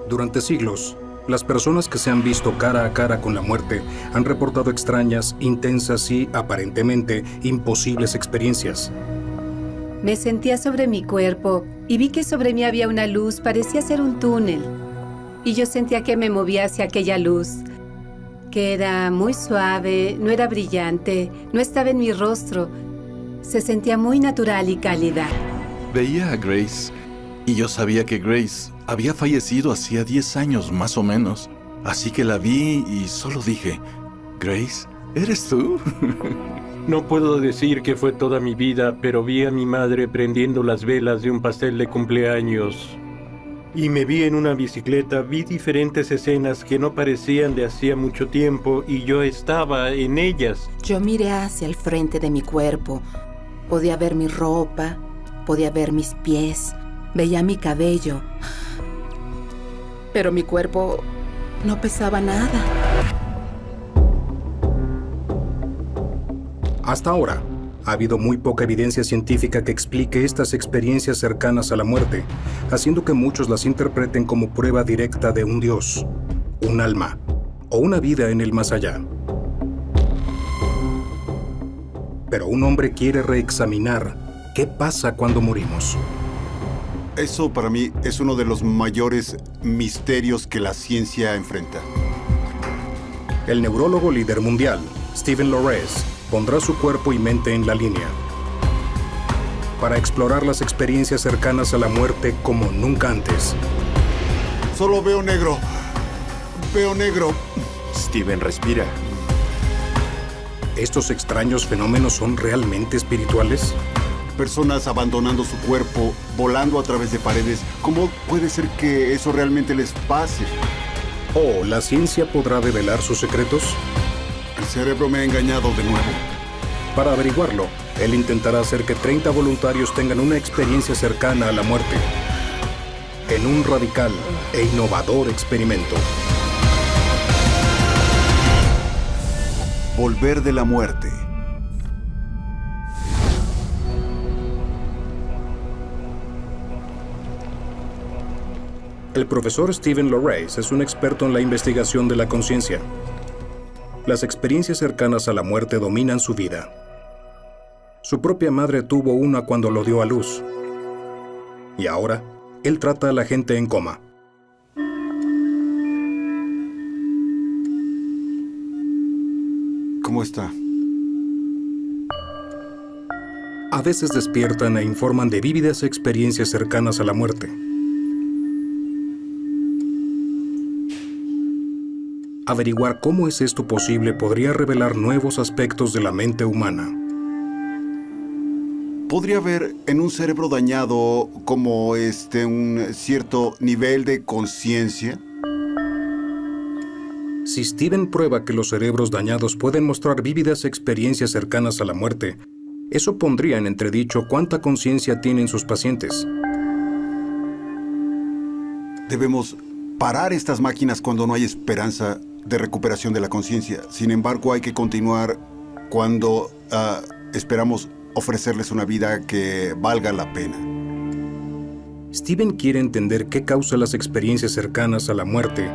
Durante siglos, las personas que se han visto cara a cara con la muerte han reportado extrañas, intensas y, aparentemente, imposibles experiencias. Me sentía sobre mi cuerpo y vi que sobre mí había una luz, parecía ser un túnel. Y yo sentía que me movía hacia aquella luz, que era muy suave, no era brillante, no estaba en mi rostro. Se sentía muy natural y cálida. Veía a Grace y yo sabía que Grace había fallecido hacía 10 años más o menos. Así que la vi y solo dije, Grace, ¿eres tú? No puedo decir que fue toda mi vida, pero vi a mi madre prendiendo las velas de un pastel de cumpleaños. Y me vi en una bicicleta, vi diferentes escenas que no parecían de hacía mucho tiempo y yo estaba en ellas. Yo miré hacia el frente de mi cuerpo. Podía ver mi ropa, podía ver mis pies, veía mi cabello. Pero mi cuerpo no pesaba nada. Hasta ahora, ha habido muy poca evidencia científica que explique estas experiencias cercanas a la muerte, haciendo que muchos las interpreten como prueba directa de un Dios, un alma o una vida en el más allá. Pero un hombre quiere reexaminar qué pasa cuando morimos. Eso para mí es uno de los mayores misterios que la ciencia enfrenta. El neurólogo líder mundial, Stephen Lorenz, pondrá su cuerpo y mente en la línea para explorar las experiencias cercanas a la muerte como nunca antes. Solo veo negro. Veo negro. Steven, respira. ¿Estos extraños fenómenos son realmente espirituales? Personas abandonando su cuerpo, volando a través de paredes. ¿Cómo puede ser que eso realmente les pase? ¿O la ciencia podrá develar sus secretos? El cerebro me ha engañado de nuevo. Para averiguarlo, él intentará hacer que 30 voluntarios tengan una experiencia cercana a la muerte, en un radical e innovador experimento. Volver de la muerte. El profesor Stephen Lorenz es un experto en la investigación de la conciencia. Las experiencias cercanas a la muerte dominan su vida. Su propia madre tuvo una cuando lo dio a luz. Y ahora, él trata a la gente en coma. ¿Cómo está? A veces despiertan e informan de vívidas experiencias cercanas a la muerte. Averiguar cómo es esto posible podría revelar nuevos aspectos de la mente humana. ¿Podría haber en un cerebro dañado como un cierto nivel de conciencia? Si Steven prueba que los cerebros dañados pueden mostrar vívidas experiencias cercanas a la muerte, eso pondría en entredicho cuánta conciencia tienen sus pacientes. Debemos parar estas máquinas cuando no hay esperanza de recuperación de la conciencia. Sin embargo, hay que continuar cuando esperamos ofrecerles una vida que valga la pena. Steven quiere entender qué causa las experiencias cercanas a la muerte,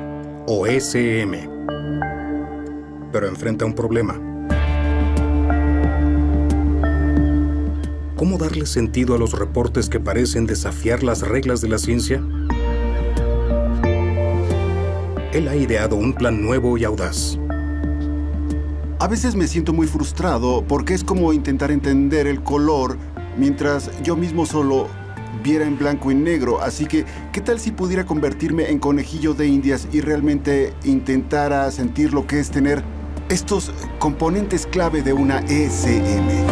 o SM. Pero enfrenta un problema. ¿Cómo darle sentido a los reportes que parecen desafiar las reglas de la ciencia? Él ha ideado un plan nuevo y audaz. A veces me siento muy frustrado porque es como intentar entender el color mientras yo mismo solo viera en blanco y negro. Así que, ¿qué tal si pudiera convertirme en conejillo de indias y realmente intentara sentir lo que es tener estos componentes clave de una ECM?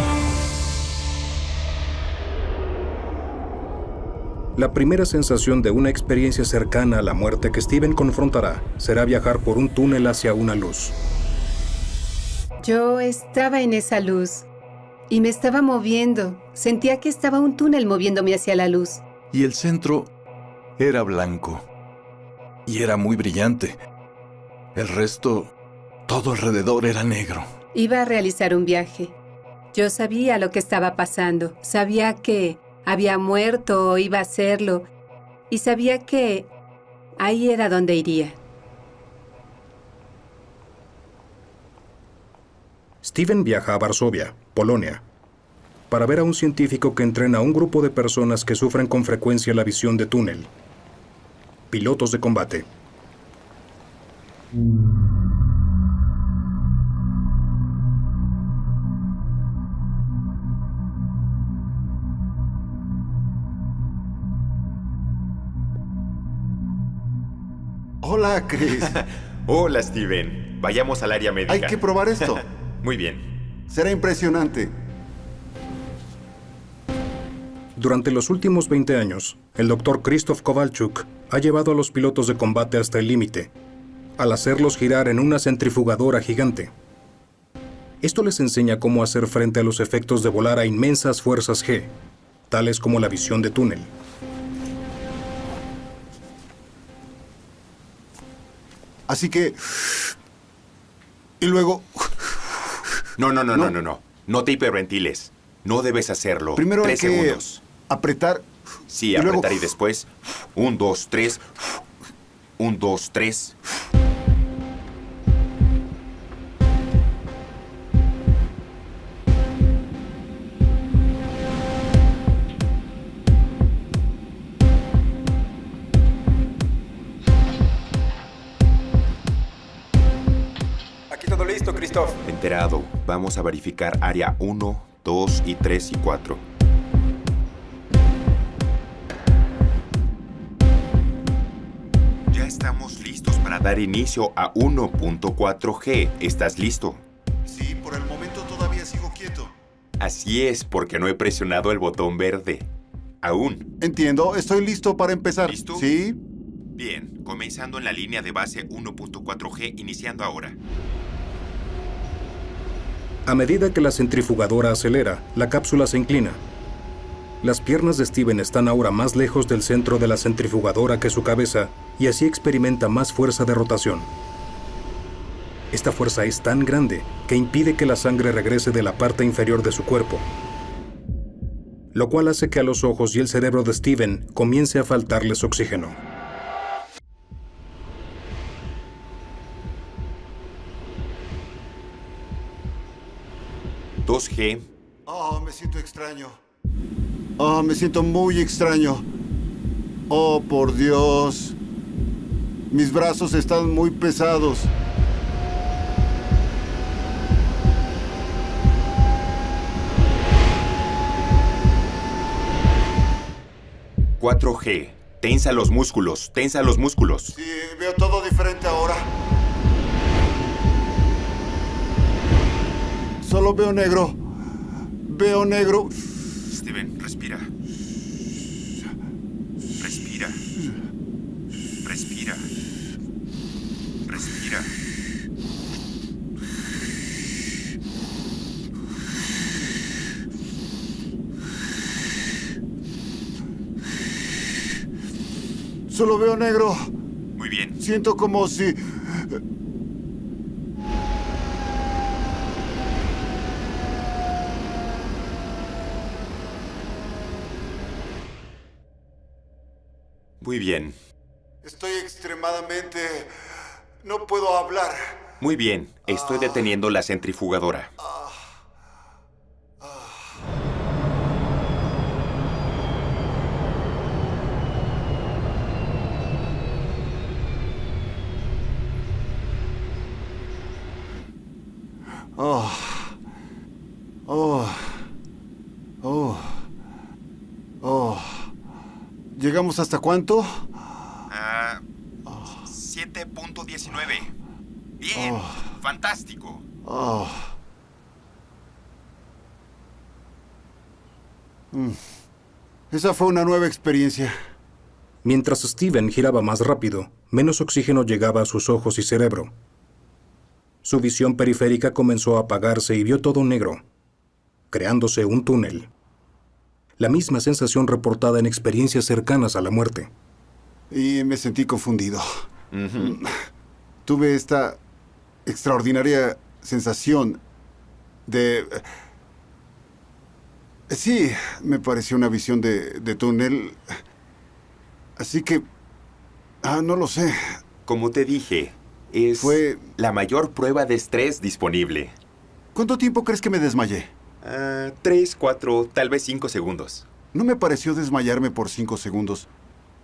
La primera sensación de una experiencia cercana a la muerte que Steven confrontará será viajar por un túnel hacia una luz. Yo estaba en esa luz y me estaba moviendo. Sentía que estaba un túnel moviéndome hacia la luz. Y el centro era blanco. Y era muy brillante. El resto, todo alrededor era negro. Iba a realizar un viaje. Yo sabía lo que estaba pasando. Sabía que había muerto o iba a hacerlo. Y sabía que ahí era donde iría. Steven viaja a Varsovia, Polonia, para ver a un científico que entrena a un grupo de personas que sufren con frecuencia la visión de túnel. Pilotos de combate. Hola, Chris. Hola, Steven. Vayamos al área médica. Hay que probar esto. Muy bien. Será impresionante. Durante los últimos 20 años, el Dr. Krzysztof Kowalczuk ha llevado a los pilotos de combate hasta el límite, al hacerlos girar en una centrifugadora gigante. Esto les enseña cómo hacer frente a los efectos de volar a inmensas fuerzas G, tales como la visión de túnel. Así que... Y luego... No. No te hiperventiles. No debes hacerlo. Primero hay 3 que segundos. apretar. Sí, y luego- apretar y después. 1, 2, 3. 1, 2, 3. Aquí todo listo, Christoph. Enterado. Vamos a verificar área 1, 2 y 3 y 4. Ya estamos listos para dar inicio a 1.4G. ¿Estás listo? Sí, por el momento todavía sigo quieto. Así es, porque no he presionado el botón verde. Aún. Entiendo, estoy listo para empezar. ¿Listo? Sí. Bien, comenzando en la línea de base 1.4G, iniciando ahora. A medida que la centrifugadora acelera, la cápsula se inclina. Las piernas de Steven están ahora más lejos del centro de la centrifugadora que su cabeza, y así experimenta más fuerza de rotación. Esta fuerza es tan grande que impide que la sangre regrese de la parte inferior de su cuerpo, lo cual hace que a los ojos y el cerebro de Steven comience a faltarles oxígeno. $2G. Oh, me siento extraño. Oh, me siento muy extraño. Oh, por Dios. Mis brazos están muy pesados. $4G. Tensa los músculos, tensa los músculos. Sí, veo todo diferente ahora. Solo veo negro. Veo negro. Steven, respira. Respira. Respira. Respira. Solo veo negro. Muy bien. Siento como si... Muy bien. Estoy extremadamente... No puedo hablar. Muy bien. Estoy deteniendo la centrifugadora. Oh. Oh. Oh. Oh. ¿Llegamos hasta cuánto? 7.19. Bien. Fantástico. Oh. Esa fue una nueva experiencia. Mientras Steven giraba más rápido, menos oxígeno llegaba a sus ojos y cerebro. Su visión periférica comenzó a apagarse y vio todo negro, creándose un túnel. La misma sensación reportada en experiencias cercanas a la muerte. Y me sentí confundido. Tuve esta extraordinaria sensación de... Sí, me pareció una visión de túnel. Así que No lo sé. Como te dije, fue la mayor prueba de estrés disponible. ¿Cuánto tiempo crees que me desmayé? 3, 4, tal vez 5 segundos. No me pareció desmayarme por 5 segundos.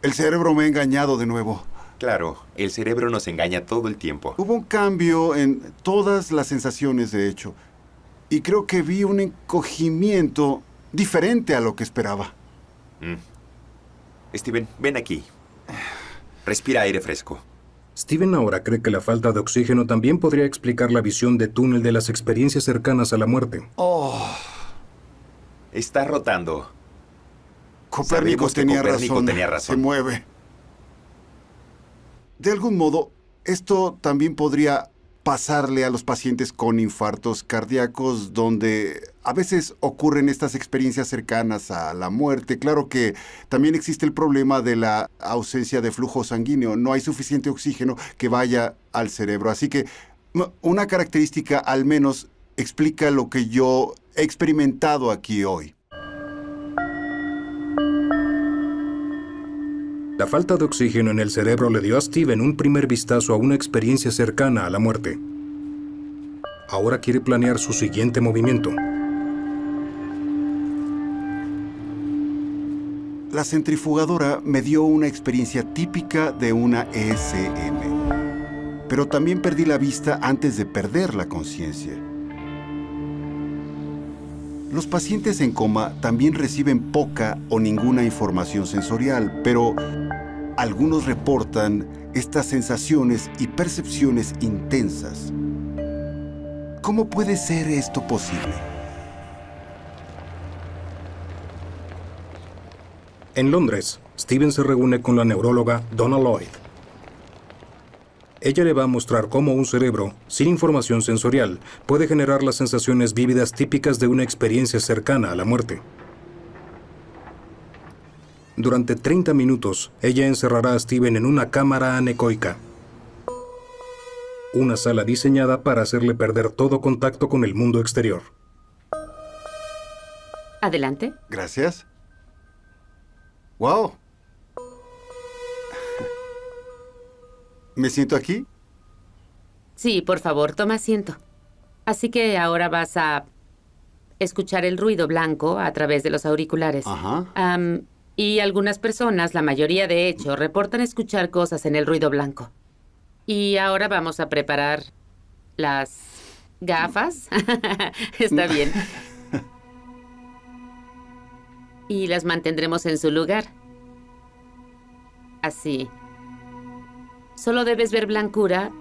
El cerebro me ha engañado de nuevo. Claro, el cerebro nos engaña todo el tiempo. Hubo un cambio en todas las sensaciones, de hecho. Y creo que vi un encogimiento diferente a lo que esperaba. Steven, ven aquí. Respira aire fresco. Steven ahora cree que la falta de oxígeno también podría explicar la visión de túnel de las experiencias cercanas a la muerte. Está rotando. Copérnico tenía razón. Se mueve. De algún modo, esto también podría pasarle a los pacientes con infartos cardíacos, donde a veces ocurren estas experiencias cercanas a la muerte. Claro que también existe el problema de la ausencia de flujo sanguíneo. No hay suficiente oxígeno que vaya al cerebro. Así que una característica al menos explica lo que yo he experimentado aquí hoy. La falta de oxígeno en el cerebro le dio a Steven un primer vistazo a una experiencia cercana a la muerte. Ahora quiere planear su siguiente movimiento. La centrifugadora me dio una experiencia típica de una ESM. Pero también perdí la vista antes de perder la conciencia. Los pacientes en coma también reciben poca o ninguna información sensorial, pero algunos reportan estas sensaciones y percepciones intensas. ¿Cómo puede ser esto posible? En Londres, Steven se reúne con la neuróloga Donna Lloyd. Ella le va a mostrar cómo un cerebro, sin información sensorial, puede generar las sensaciones vívidas típicas de una experiencia cercana a la muerte. Durante 30 minutos, ella encerrará a Steven en una cámara anecoica. Una sala diseñada para hacerle perder todo contacto con el mundo exterior. Adelante. Gracias. ¡Wow! ¿Me siento aquí? Sí, por favor, toma asiento. Así que ahora vas a escuchar el ruido blanco a través de los auriculares. Ajá. Y algunas personas, la mayoría de hecho, reportan escuchar cosas en el ruido blanco. Y ahora vamos a preparar las gafas. Está bien. Y las mantendremos en su lugar. Así. Solo debes ver blancura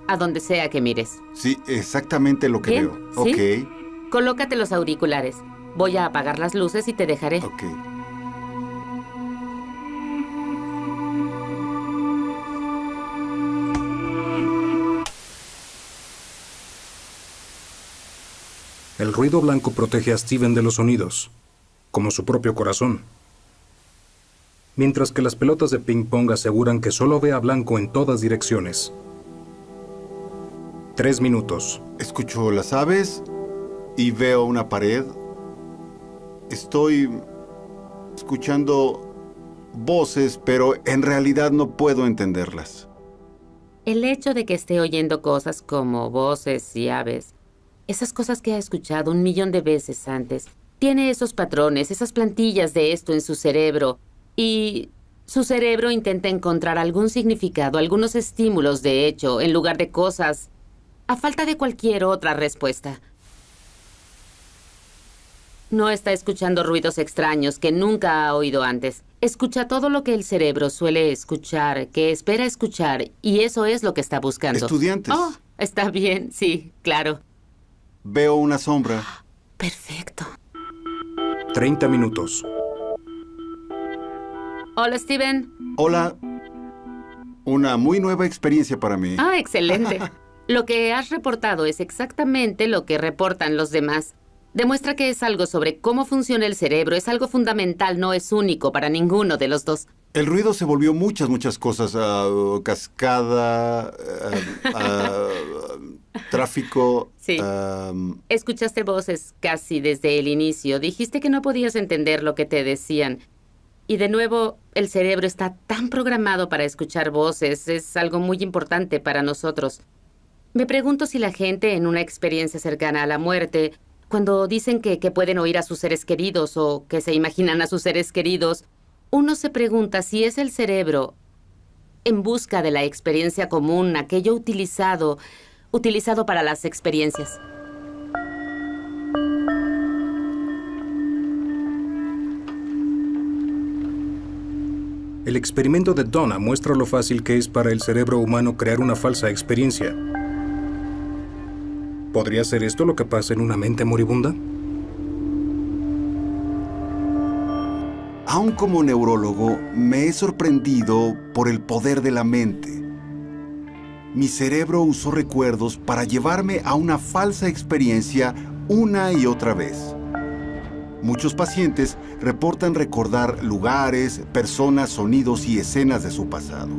a donde sea que mires. Sí, exactamente lo que ¿Bien? veo. ¿Sí? Ok. Colócate los auriculares. Voy a apagar las luces y te dejaré. Ok. El ruido blanco protege a Steven de los sonidos, como su propio corazón. Mientras que las pelotas de ping-pong aseguran que solo vea blanco en todas direcciones. 3 minutos. Escucho las aves y veo una pared. Estoy escuchando voces, pero en realidad no puedo entenderlas. El hecho de que esté oyendo cosas como voces y aves, esas cosas que ha escuchado 1.000.000 de veces antes, tiene esos patrones, esas plantillas de esto en su cerebro. Y su cerebro intenta encontrar algún significado, algunos estímulos, de hecho, en lugar de cosas, a falta de cualquier otra respuesta. No está escuchando ruidos extraños que nunca ha oído antes. Escucha todo lo que el cerebro suele escuchar, que espera escuchar, y eso es lo que está buscando. Estudiantes. Oh, está bien, sí, claro. Veo una sombra. Perfecto. 30 minutos. Hola, Steven. Hola. Una muy nueva experiencia para mí. Ah, excelente. Lo que has reportado es exactamente lo que reportan los demás. Demuestra que es algo sobre cómo funciona el cerebro, es algo fundamental, no es único para ninguno de los dos. El ruido se volvió muchas cosas. Cascada, tráfico. Sí. Escuchaste voces casi desde el inicio. Dijiste que no podías entender lo que te decían. Y de nuevo, el cerebro está tan programado para escuchar voces. Es algo muy importante para nosotros. Me pregunto si la gente en una experiencia cercana a la muerte, cuando dicen que pueden oír a sus seres queridos o que se imaginan a sus seres queridos, uno se pregunta si es el cerebro en busca de la experiencia común, aquello utilizado para las experiencias. El experimento de Donna muestra lo fácil que es para el cerebro humano crear una falsa experiencia. ¿Podría ser esto lo que pasa en una mente moribunda? Aún como neurólogo, me he sorprendido por el poder de la mente. Mi cerebro usó recuerdos para llevarme a una falsa experiencia una y otra vez. Muchos pacientes reportan recordar lugares, personas, sonidos y escenas de su pasado.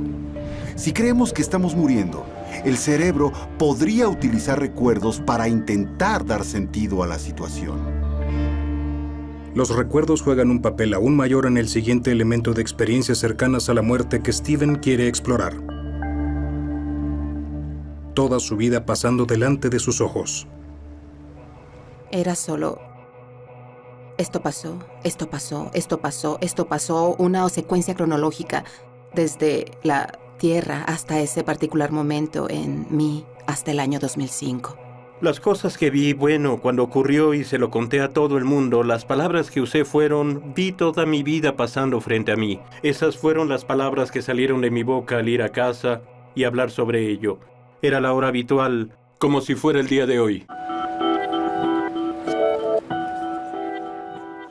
Si creemos que estamos muriendo, el cerebro podría utilizar recuerdos para intentar dar sentido a la situación. Los recuerdos juegan un papel aún mayor en el siguiente elemento de experiencias cercanas a la muerte que Steven quiere explorar. Toda su vida pasando delante de sus ojos. Era solo... Esto pasó, esto pasó, esto pasó, esto pasó, una secuencia cronológica desde la Tierra hasta ese particular momento en mí, hasta el año 2005. Las cosas que vi, bueno, cuando ocurrió y se lo conté a todo el mundo, las palabras que usé fueron, vi toda mi vida pasando frente a mí. Esas fueron las palabras que salieron de mi boca al ir a casa y hablar sobre ello. Era la hora habitual, como si fuera el día de hoy.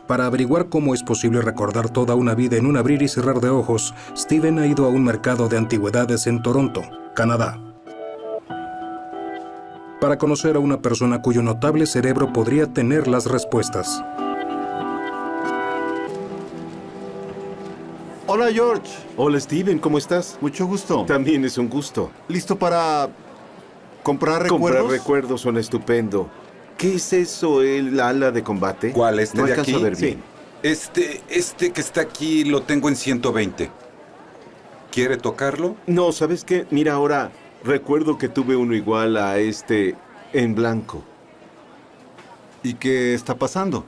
Para averiguar cómo es posible recordar toda una vida en un abrir y cerrar de ojos, Steven ha ido a un mercado de antigüedades en Toronto, Canadá, para conocer a una persona cuyo notable cerebro podría tener las respuestas. Hola, George. Hola, Steven, ¿cómo estás? Mucho gusto. También es un gusto. ¿Listo para comprar recuerdos? Comprar recuerdos suena estupendo. ¿Qué es eso, el ala de combate? ¿Cuál? ¿Este no de alcanzo aquí? a ver bien. Este que está aquí lo tengo en 120. ¿Quiere tocarlo? No, ¿sabes qué? Mira, ahora recuerdo que tuve uno igual a este en blanco. ¿Y qué está pasando?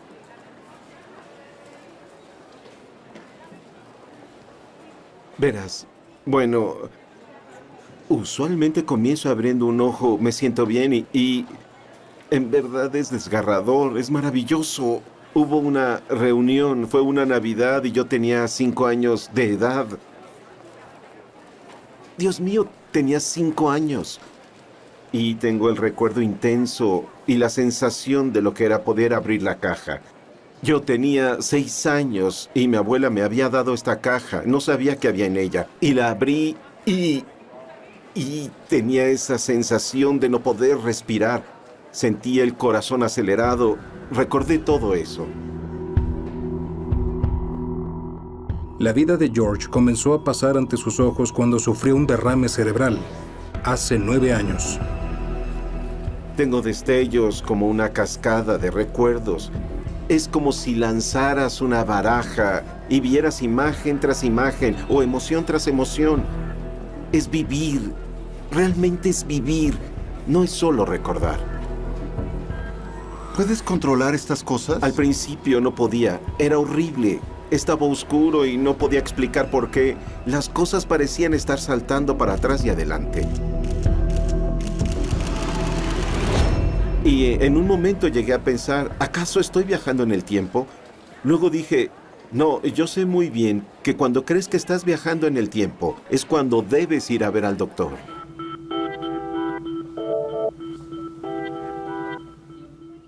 Verás, bueno, usualmente comienzo abriendo un ojo, me siento bien y en verdad es desgarrador, es maravilloso. Hubo una reunión, fue una Navidad y yo tenía 5 años de edad. Dios mío, tenía 5 años. Y tengo el recuerdo intenso y la sensación de lo que era poder abrir la caja. Yo tenía 6 años y mi abuela me había dado esta caja. No sabía qué había en ella. Y la abrí y tenía esa sensación de no poder respirar. Sentí el corazón acelerado. Recordé todo eso. La vida de George comenzó a pasar ante sus ojos cuando sufrió un derrame cerebral, hace 9 años. Tengo destellos como una cascada de recuerdos. Es como si lanzaras una baraja y vieras imagen tras imagen o emoción tras emoción. Es vivir. Realmente es vivir. No es solo recordar. ¿Puedes controlar estas cosas? Al principio no podía. Era horrible. Estaba oscuro y no podía explicar por qué. Las cosas parecían estar saltando para atrás y adelante. Y en un momento llegué a pensar, ¿acaso estoy viajando en el tiempo? Luego dije, no, yo sé muy bien que cuando crees que estás viajando en el tiempo es cuando debes ir a ver al doctor.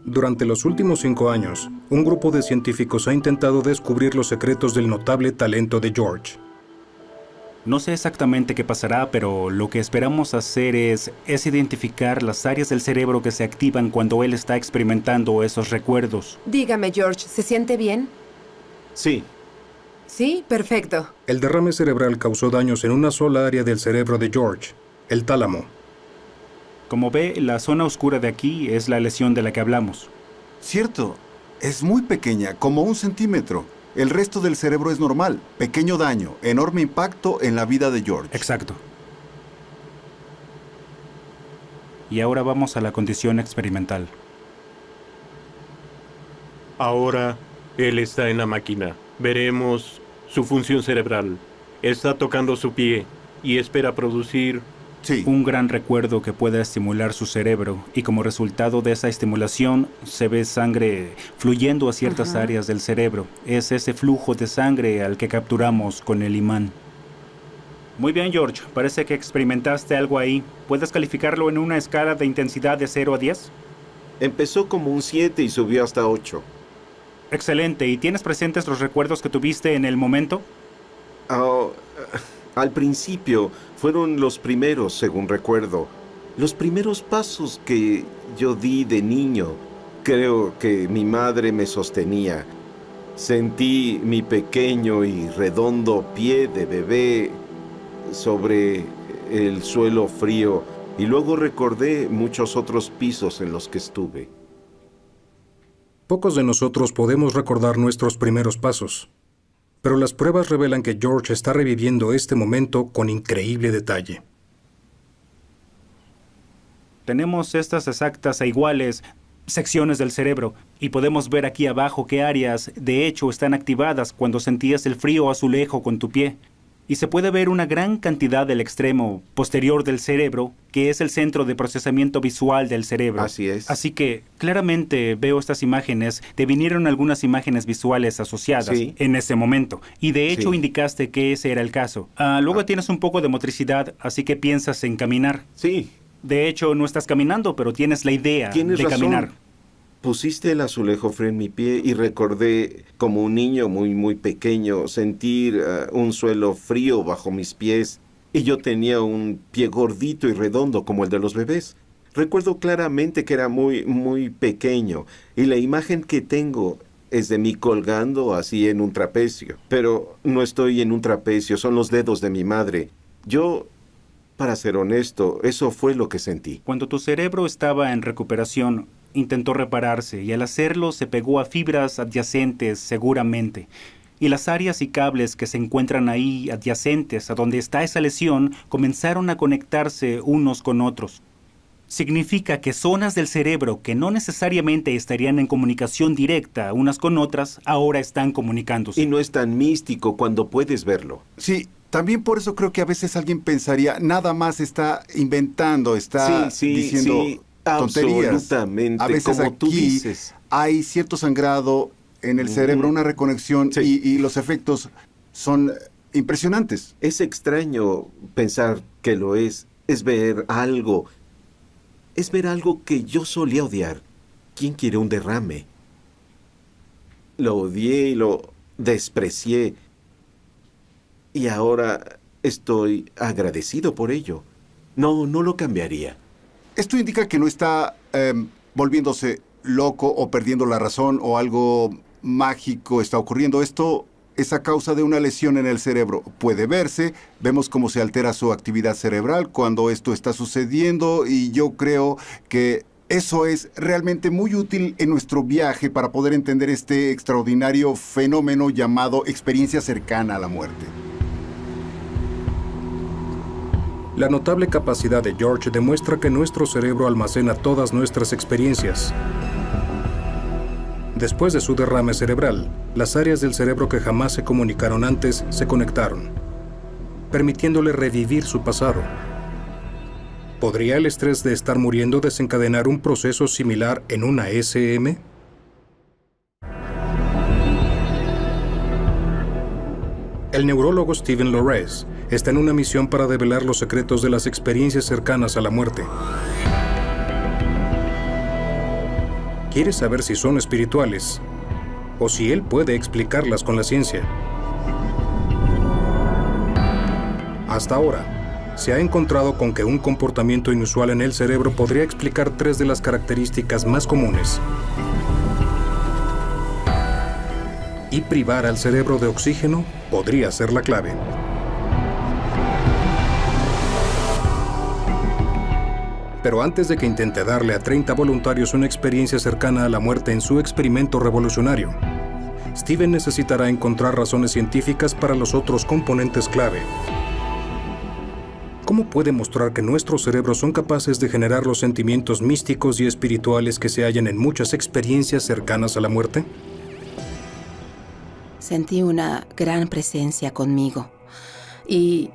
Durante los últimos 5 años, un grupo de científicos ha intentado descubrir los secretos del notable talento de George. No sé exactamente qué pasará, pero lo que esperamos hacer es identificar las áreas del cerebro que se activan cuando él está experimentando esos recuerdos. Dígame, George, ¿se siente bien? Sí. Sí, perfecto. El derrame cerebral causó daños en una sola área del cerebro de George, el tálamo. Como ve, la zona oscura de aquí es la lesión de la que hablamos. Cierto, es muy pequeña, como 1 centímetro. El resto del cerebro es normal. Pequeño daño, enorme impacto en la vida de George. Exacto. Y ahora vamos a la condición experimental. Ahora, él está en la máquina. Veremos su función cerebral. Está tocando su pie y espera producir... Sí. Un gran recuerdo que pueda estimular su cerebro, y como resultado de esa estimulación se ve sangre fluyendo a ciertas áreas del cerebro. Es ese flujo de sangre al que capturamos con el imán. Muy bien, George. Parece que experimentaste algo ahí. ¿Puedes calificarlo en una escala de intensidad de 0 a 10? Empezó como un 7 y subió hasta 8. Excelente. ¿Y tienes presentes los recuerdos que tuviste en el momento? Al principio fueron los primeros, según recuerdo. Los primeros pasos que yo di de niño. Creo que mi madre me sostenía. Sentí mi pequeño y redondo pie de bebé sobre el suelo frío y luego recordé muchos otros pisos en los que estuve. Pocos de nosotros podemos recordar nuestros primeros pasos, pero las pruebas revelan que George está reviviendo este momento con increíble detalle. Tenemos estas exactas e iguales secciones del cerebro y podemos ver aquí abajo qué áreas de hecho están activadas cuando sentías el frío azulejo con tu pie. Y se puede ver una gran cantidad del extremo posterior del cerebro, que es el centro de procesamiento visual del cerebro. Así es. Así que claramente veo estas imágenes, te vinieron algunas imágenes visuales asociadas en ese momento. Y de hecho indicaste que ese era el caso. Luego tienes un poco de motricidad, así que piensas en caminar. Sí. De hecho, no estás caminando, pero tienes la idea de caminar. Pusiste el azulejo frío en mi pie y recordé, como un niño muy pequeño, sentir un suelo frío bajo mis pies. Y yo tenía un pie gordito y redondo como el de los bebés. Recuerdo claramente que era muy pequeño. Y la imagen que tengo es de mí colgando así en un trapecio. Pero no estoy en un trapecio, son los dedos de mi madre. Yo... Para ser honesto, eso fue lo que sentí. Cuando tu cerebro estaba en recuperación, intentó repararse y al hacerlo se pegó a fibras adyacentes seguramente. Y las áreas y cables que se encuentran ahí adyacentes a donde está esa lesión comenzaron a conectarse unos con otros. Significa que zonas del cerebro que no necesariamente estarían en comunicación directa unas con otras, ahora están comunicándose. Y no es tan místico cuando puedes verlo. Sí. También por eso creo que a veces alguien pensaría, nada más está inventando, está diciendo tonterías. Absolutamente, a veces como aquí tú dices. Hay cierto sangrado en el cerebro, una reconexión y los efectos son impresionantes. Es extraño pensar que lo es ver algo. Es ver algo que yo solía odiar. ¿Quién quiere un derrame? Lo odié y lo desprecié. Y ahora estoy agradecido por ello. No lo cambiaría. Esto indica que no está volviéndose loco o perdiendo la razón o algo mágico está ocurriendo. Esto es a causa de una lesión en el cerebro. Puede verse, vemos cómo se altera su actividad cerebral cuando esto está sucediendo y yo creo que eso es realmente muy útil en nuestro viaje para poder entender este extraordinario fenómeno llamado experiencia cercana a la muerte. La notable capacidad de George demuestra que nuestro cerebro almacena todas nuestras experiencias. Después de su derrame cerebral, las áreas del cerebro que jamás se comunicaron antes se conectaron, permitiéndole revivir su pasado. ¿Podría el estrés de estar muriendo desencadenar un proceso similar en una SM? El neurólogo Stephen Lorenz está en una misión para develar los secretos de las experiencias cercanas a la muerte. Quiere saber si son espirituales o si él puede explicarlas con la ciencia. Hasta ahora, se ha encontrado con que un comportamiento inusual en el cerebro podría explicar 3 de las características más comunes. Y privar al cerebro de oxígeno podría ser la clave. Pero antes de que intente darle a 30 voluntarios una experiencia cercana a la muerte en su experimento revolucionario, Steven necesitará encontrar razones científicas para los otros componentes clave. ¿Cómo puede mostrar que nuestros cerebros son capaces de generar los sentimientos místicos y espirituales que se hallan en muchas experiencias cercanas a la muerte? Sentí una gran presencia conmigo y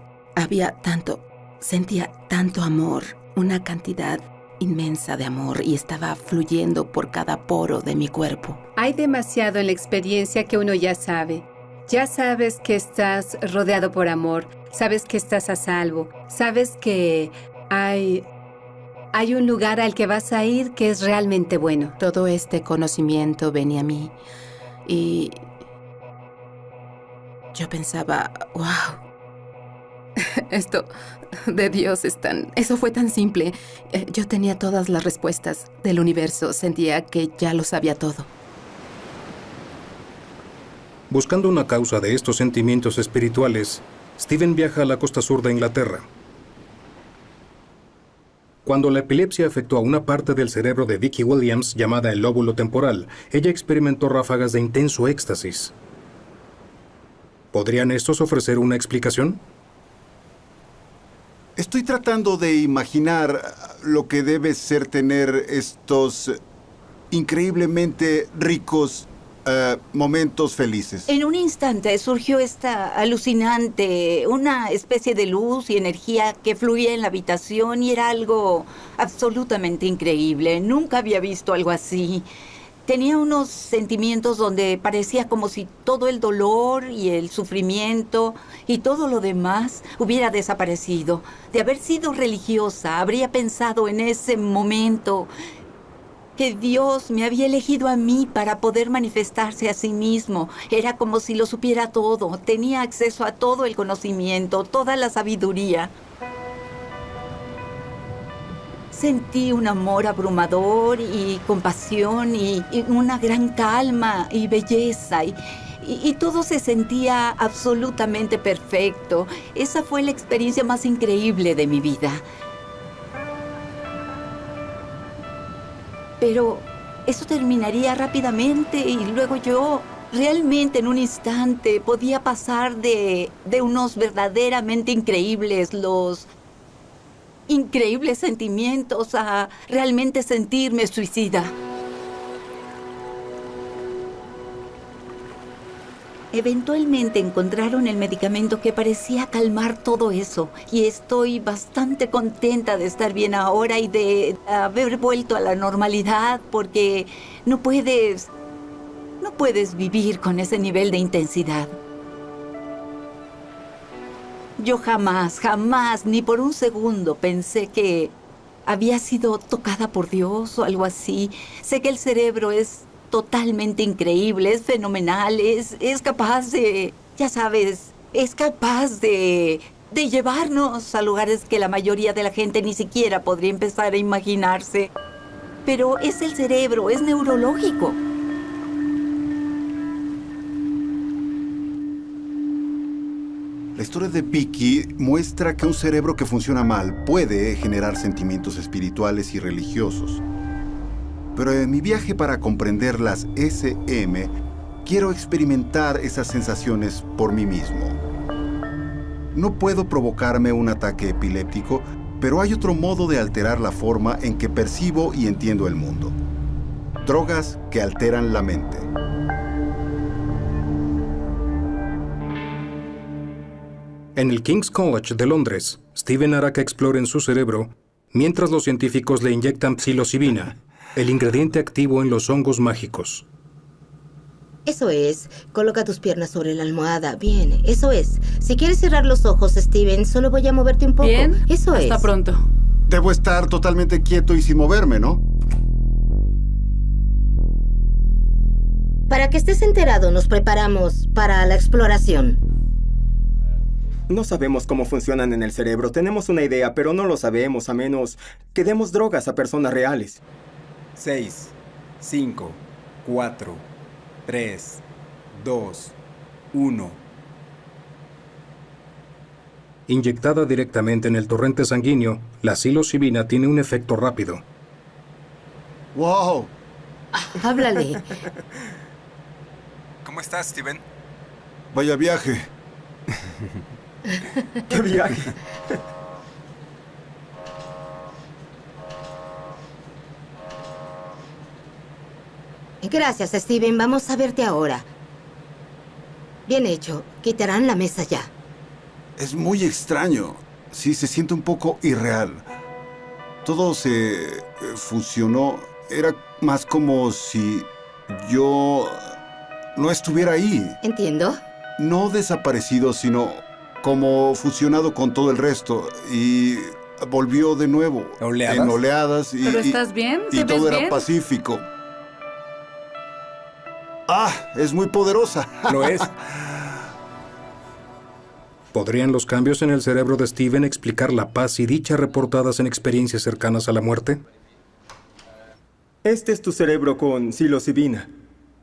sentía tanto amor, una cantidad inmensa de amor y estaba fluyendo por cada poro de mi cuerpo. Hay demasiado en la experiencia que uno ya sabe. Ya sabes que estás rodeado por amor, sabes que estás a salvo, sabes que hay un lugar al que vas a ir que es realmente bueno. Todo este conocimiento venía a mí y yo pensaba, wow, esto de Dios eso fue tan simple. Yo tenía todas las respuestas del universo, sentía que ya lo sabía todo. Buscando una causa de estos sentimientos espirituales, Steven viaja a la costa sur de Inglaterra. Cuando la epilepsia afectó a una parte del cerebro de Vicky Williams, llamada el lóbulo temporal, ella experimentó ráfagas de intenso éxtasis. ¿Podrían estos ofrecer una explicación? Estoy tratando de imaginar lo que debe ser tener estos increíblemente ricos momentos felices. En un instante surgió esta alucinante, una especie de luz y energía que fluía en la habitación y era algo absolutamente increíble. Nunca había visto algo así. Tenía unos sentimientos donde parecía como si todo el dolor y el sufrimiento y todo lo demás hubiera desaparecido. De haber sido religiosa, habría pensado en ese momento que Dios me había elegido a mí para poder manifestarse a sí mismo. Era como si lo supiera todo. Tenía acceso a todo el conocimiento, toda la sabiduría. Sentí un amor abrumador y compasión y una gran calma y belleza y todo se sentía absolutamente perfecto. Esa fue la experiencia más increíble de mi vida. Pero eso terminaría rápidamente y luego yo realmente en un instante podía pasar de unos verdaderamente increíbles sentimientos a realmente sentirme suicida. Eventualmente encontraron el medicamento que parecía calmar todo eso y estoy bastante contenta de estar bien ahora y de haber vuelto a la normalidad porque no puedes vivir con ese nivel de intensidad. Yo jamás, ni por un segundo pensé que había sido tocada por Dios o algo así. Sé que el cerebro es totalmente increíble, es fenomenal, es capaz de, ya sabes, es capaz de llevarnos a lugares que la mayoría de la gente ni siquiera podría empezar a imaginarse. Pero es el cerebro, es neurológico. La historia de Vicky muestra que un cerebro que funciona mal puede generar sentimientos espirituales y religiosos. Pero en mi viaje para comprender las SM, quiero experimentar esas sensaciones por mí mismo. No puedo provocarme un ataque epiléptico, pero hay otro modo de alterar la forma en que percibo y entiendo el mundo. Drogas que alteran la mente. En el King's College de Londres, Steven hará que exploren su cerebro mientras los científicos le inyectan psilocibina, el ingrediente activo en los hongos mágicos. Eso es. Coloca tus piernas sobre la almohada. Bien, eso es. Si quieres cerrar los ojos, Steven, solo voy a moverte un poco. Bien, eso es. Hasta pronto. Debo estar totalmente quieto y sin moverme, ¿no? Para que estés enterado, nos preparamos para la exploración. No sabemos cómo funcionan en el cerebro. Tenemos una idea, pero no lo sabemos a menos que demos drogas a personas reales. 6, 5, 4, 3, 2, 1. Inyectada directamente en el torrente sanguíneo, la psilocibina tiene un efecto rápido. ¡Wow! Háblale. ¿Cómo estás, Steven? Vaya viaje. ¡Qué viaje! Gracias, Steven. Vamos a verte ahora. Bien hecho. Quitarán la mesa ya. Es muy extraño. Sí, se siente un poco irreal. Todo se fusionó. Era más como si yo no estuviera ahí. Entiendo. No desaparecido, sino como fusionado con todo el resto. Y volvió de nuevo. ¿Oleadas? En oleadas. ¿Pero estás bien? ¿Te Y todo ves era bien? pacífico. ¡Ah! Es muy poderosa. Lo es. ¿Podrían los cambios en el cerebro de Steven explicar la paz y dicha reportadas en experiencias cercanas a la muerte? Este es tu cerebro con psilocibina.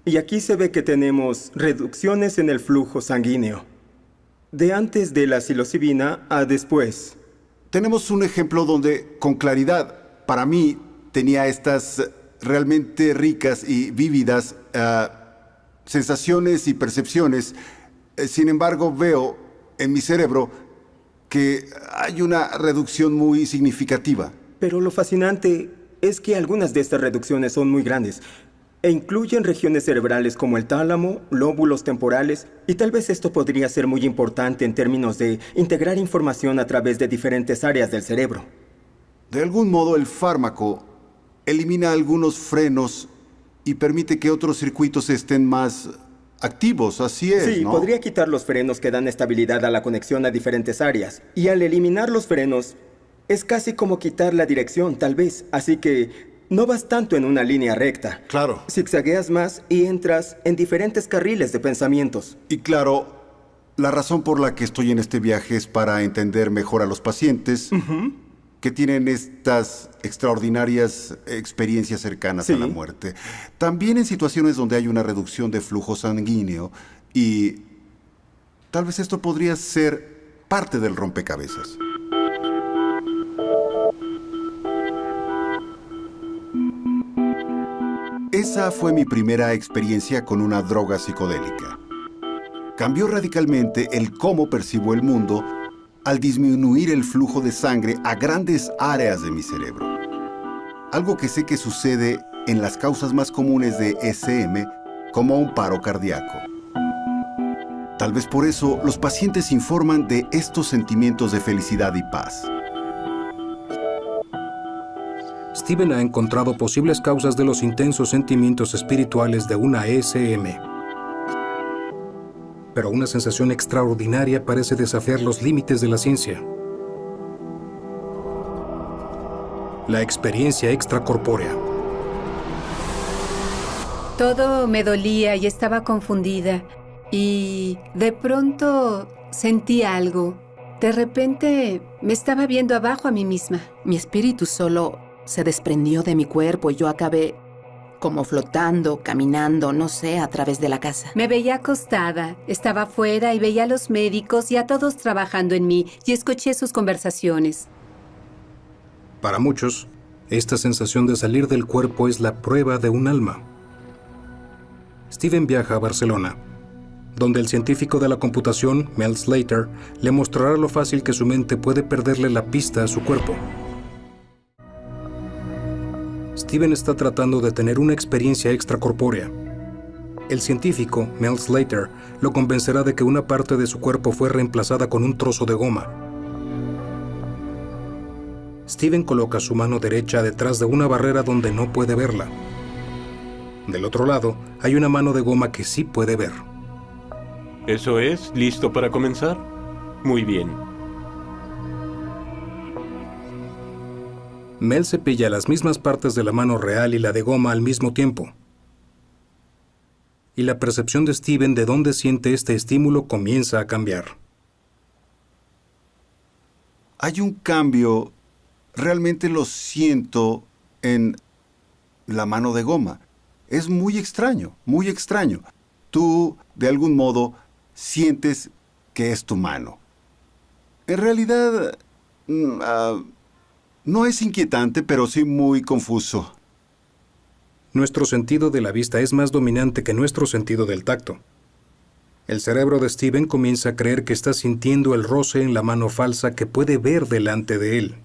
Y aquí se ve que tenemos reducciones en el flujo sanguíneo. De antes de la psilocibina a después. Tenemos un ejemplo donde, con claridad, para mí, tenía estas realmente ricas y vívidas sensaciones y percepciones. Sin embargo, veo en mi cerebro que hay una reducción muy significativa. Pero lo fascinante es que algunas de estas reducciones son muy grandes e incluyen regiones cerebrales como el tálamo, lóbulos temporales, y tal vez esto podría ser muy importante en términos de integrar información a través de diferentes áreas del cerebro. De algún modo, el fármaco elimina algunos frenos y permite que otros circuitos estén más activos, así es, Sí, ¿no? podría quitar los frenos que dan estabilidad a la conexión a diferentes áreas. Y al eliminar los frenos, es casi como quitar la dirección, tal vez. Así que no vas tanto en una línea recta. Claro. Zigzagueas más y entras en diferentes carriles de pensamientos. Y claro, la razón por la que estoy en este viaje es para entender mejor a los pacientes que tienen estas extraordinarias experiencias cercanas a la muerte. También en situaciones donde hay una reducción de flujo sanguíneo y tal vez esto podría ser parte del rompecabezas. Esa fue mi primera experiencia con una droga psicodélica. Cambió radicalmente el cómo percibo el mundo al disminuir el flujo de sangre a grandes áreas de mi cerebro. Algo que sé que sucede en las causas más comunes de SM, como un paro cardíaco. Tal vez por eso los pacientes informan de estos sentimientos de felicidad y paz. Steven ha encontrado posibles causas de los intensos sentimientos espirituales de una SM. Pero una sensación extraordinaria parece desafiar los límites de la ciencia. La experiencia extracorpórea. Todo me dolía y estaba confundida. Y de pronto sentí algo. De repente me estaba viendo abajo a mí misma. Mi espíritu solo se desprendió de mi cuerpo y yo acabé como flotando, caminando, no sé, a través de la casa. Me veía acostada, estaba afuera y veía a los médicos y a todos trabajando en mí y escuché sus conversaciones. Para muchos, esta sensación de salir del cuerpo es la prueba de un alma. Steven viaja a Barcelona, donde el científico de la computación, Mel Slater, le mostrará lo fácil que su mente puede perderle la pista a su cuerpo. Steven está tratando de tener una experiencia extracorpórea. El científico, Mel Slater, lo convencerá de que una parte de su cuerpo fue reemplazada con un trozo de goma. Steven coloca su mano derecha detrás de una barrera donde no puede verla. Del otro lado, hay una mano de goma que sí puede ver. ¿Eso es? ¿Listo para comenzar? Muy bien. Mel cepilla las mismas partes de la mano real y la de goma al mismo tiempo. Y la percepción de Steven de dónde siente este estímulo comienza a cambiar. Hay un cambio, realmente lo siento en la mano de goma. Es muy extraño, muy extraño. Tú, de algún modo, sientes que es tu mano. En realidad, no es inquietante, pero sí muy confuso. Nuestro sentido de la vista es más dominante que nuestro sentido del tacto. El cerebro de Steven comienza a creer que está sintiendo el roce en la mano falsa que puede ver delante de él.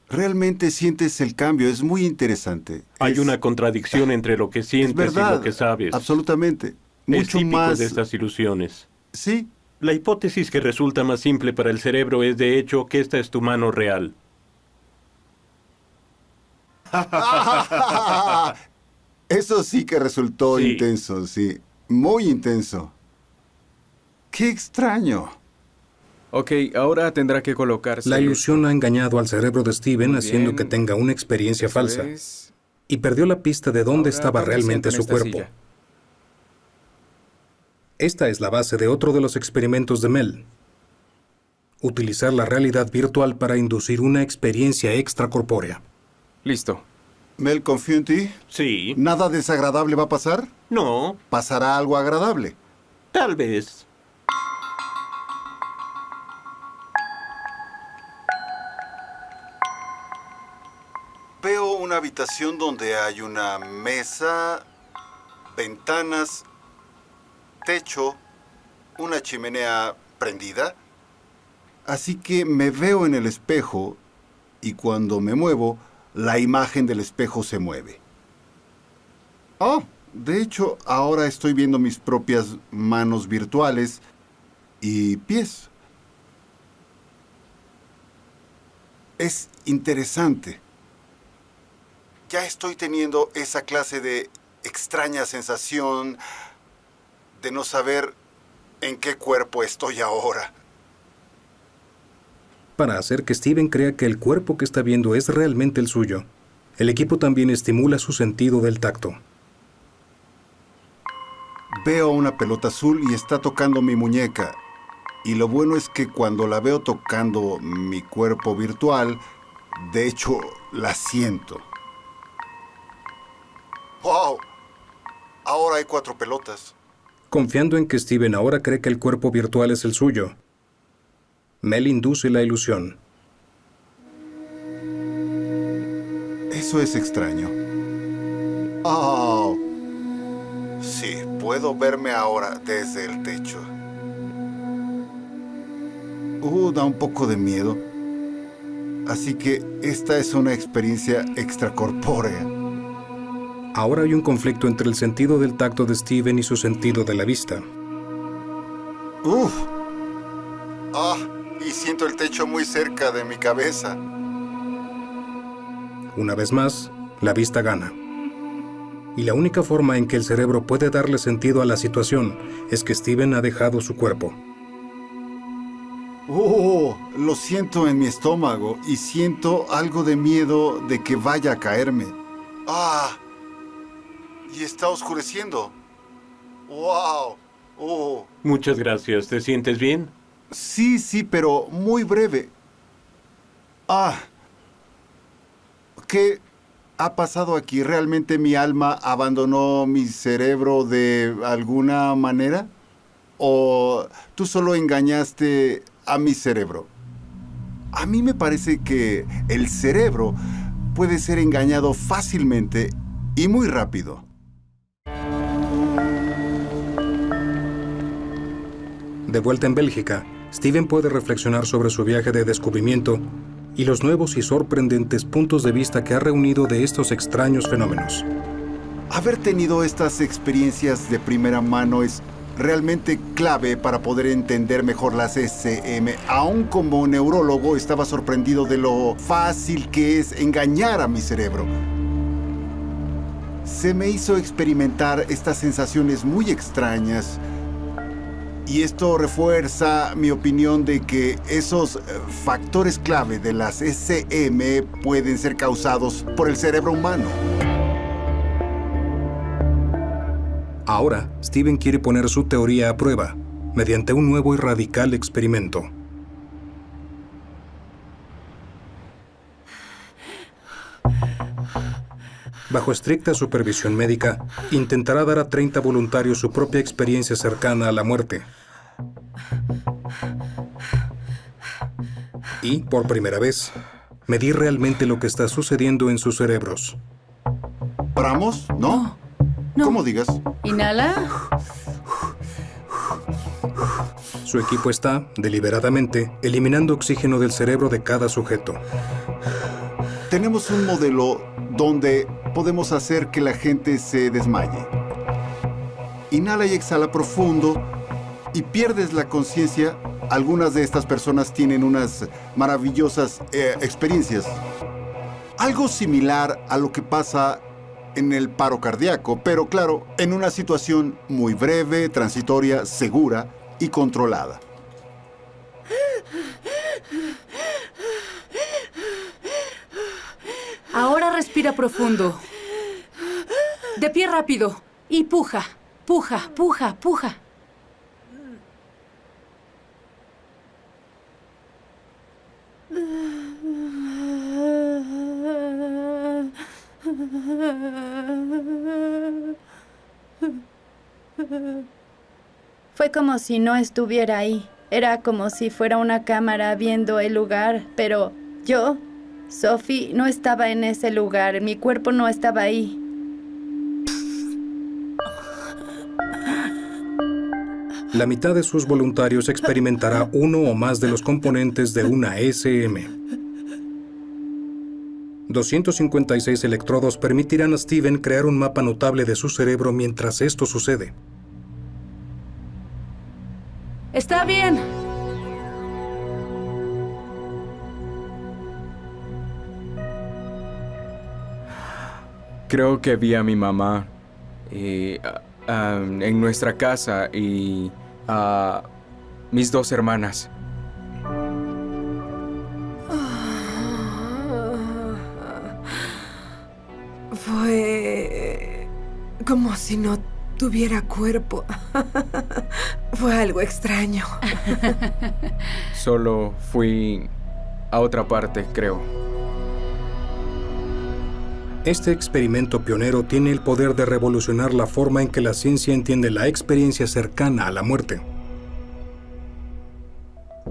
Realmente sientes el cambio, es muy interesante. Hay una contradicción entre lo que sientes y lo que sabes. Absolutamente. Es típico de estas ilusiones. Sí. La hipótesis que resulta más simple para el cerebro es, de hecho, que esta es tu mano real. Eso sí que resultó intenso, sí. Muy intenso. ¡Qué extraño! Ok, ahora tendrá que colocarse... La ilusión ha engañado al cerebro de Steven, Muy haciendo bien. que tenga una experiencia Eso falsa. es. Y perdió la pista de dónde Ahora estaba tome realmente asiento su en esta cuerpo. silla. Esta es la base de otro de los experimentos de Mel. Utilizar la realidad virtual para inducir una experiencia extracorpórea. Listo. Mel, confío en ti. Sí. ¿Nada desagradable va a pasar? No. ¿Pasará algo agradable? Tal vez. Veo una habitación donde hay una mesa, ventanas, techo, una chimenea prendida. Así que me veo en el espejo y cuando me muevo, la imagen del espejo se mueve. Oh, de hecho, ahora estoy viendo mis propias manos virtuales y pies. Es interesante. Ya estoy teniendo esa clase de extraña sensación de no saber en qué cuerpo estoy ahora. Para hacer que Steven crea que el cuerpo que está viendo es realmente el suyo, el equipo también estimula su sentido del tacto. Veo una pelota azul y está tocando mi muñeca. Y lo bueno es que cuando la veo tocando mi cuerpo virtual, de hecho, la siento. ¡Wow! Ahora hay 4 pelotas. Confiando en que Steven ahora cree que el cuerpo virtual es el suyo, Mel induce la ilusión. Eso es extraño. ¡Oh! Sí, puedo verme ahora desde el techo. Da un poco de miedo. Así que esta es una experiencia extracorpórea. Ahora hay un conflicto entre el sentido del tacto de Steven y su sentido de la vista. ¡Uf! ¡Ah! Y siento el techo muy cerca de mi cabeza. Una vez más, la vista gana. Y la única forma en que el cerebro puede darle sentido a la situación es que Steven ha dejado su cuerpo. Lo siento en mi estómago y siento algo de miedo de que vaya a caerme. ¡Ah! Y está oscureciendo. ¡Wow! Muchas gracias. ¿Te sientes bien? Sí, pero muy breve. ¿Qué ha pasado aquí? ¿Realmente mi alma abandonó mi cerebro de alguna manera? ¿O tú solo engañaste a mi cerebro? A mí me parece que el cerebro puede ser engañado fácilmente y muy rápido. De vuelta en Bélgica, Steven puede reflexionar sobre su viaje de descubrimiento y los nuevos y sorprendentes puntos de vista que ha reunido de estos extraños fenómenos. Haber tenido estas experiencias de primera mano es realmente clave para poder entender mejor las SM. Aún como neurólogo estaba sorprendido de lo fácil que es engañar a mi cerebro. Se me hizo experimentar estas sensaciones muy extrañas. Y esto refuerza mi opinión de que esos factores clave de las SM pueden ser causados por el cerebro humano. Ahora, Steven quiere poner su teoría a prueba, mediante un nuevo y radical experimento. Bajo estricta supervisión médica, intentará dar a 30 voluntarios su propia experiencia cercana a la muerte. Y, por primera vez, medir realmente lo que está sucediendo en sus cerebros. ¿Paramos? ¿No? No. ¿Cómo digas? Inhala. Su equipo está, deliberadamente, eliminando oxígeno del cerebro de cada sujeto. Tenemos un modelo donde podemos hacer que la gente se desmaye. Inhala y exhala profundo y pierdes la conciencia. Algunas de estas personas tienen unas maravillosas experiencias. Algo similar a lo que pasa en el paro cardíaco, pero claro, en una situación muy breve, transitoria, segura y controlada. Ahora respira profundo. De pie rápido. Y puja, puja, puja, puja. Fue como si no estuviera ahí. Era como si fuera una cámara viendo el lugar, pero yo, Sophie, no estaba en ese lugar. Mi cuerpo no estaba ahí. La mitad de sus voluntarios experimentará uno o más de los componentes de una SM. 256 electrodos permitirán a Steven crear un mapa notable de su cerebro mientras esto sucede. Está bien. Creo que vi a mi mamá en nuestra casa y a mis 2 hermanas. Fue como si no tuviera cuerpo. Fue algo extraño. Solo fui a otra parte, creo. Este experimento pionero tiene el poder de revolucionar la forma en que la ciencia entiende la experiencia cercana a la muerte.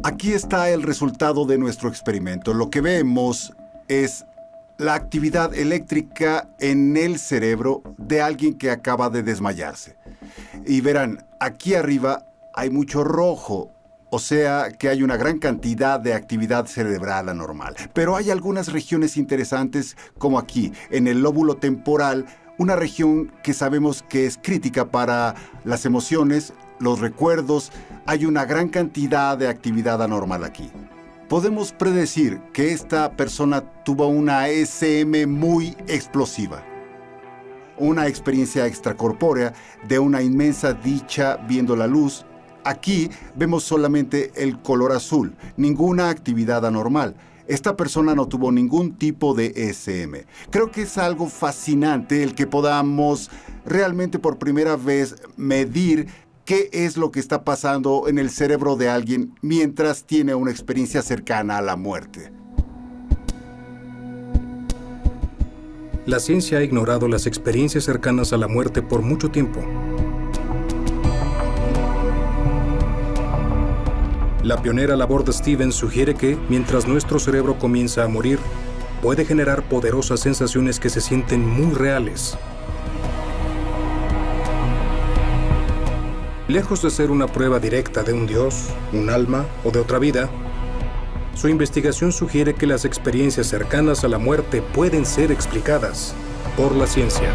Aquí está el resultado de nuestro experimento. Lo que vemos es la actividad eléctrica en el cerebro de alguien que acaba de desmayarse. Y verán, aquí arriba hay mucho rojo, o sea que hay una gran cantidad de actividad cerebral anormal. Pero hay algunas regiones interesantes, como aquí, en el lóbulo temporal, una región que sabemos que es crítica para las emociones, los recuerdos. Hay una gran cantidad de actividad anormal aquí. Podemos predecir que esta persona tuvo una SM muy explosiva. Una experiencia extracorpórea de una inmensa dicha viendo la luz. Aquí vemos solamente el color azul, ninguna actividad anormal. Esta persona no tuvo ningún tipo de SM. Creo que es algo fascinante el que podamos realmente por primera vez medir qué es lo que está pasando en el cerebro de alguien mientras tiene una experiencia cercana a la muerte. La ciencia ha ignorado las experiencias cercanas a la muerte por mucho tiempo. La pionera labor de Steven sugiere que, mientras nuestro cerebro comienza a morir, puede generar poderosas sensaciones que se sienten muy reales. Lejos de ser una prueba directa de un dios, un alma o de otra vida, su investigación sugiere que las experiencias cercanas a la muerte pueden ser explicadas por la ciencia.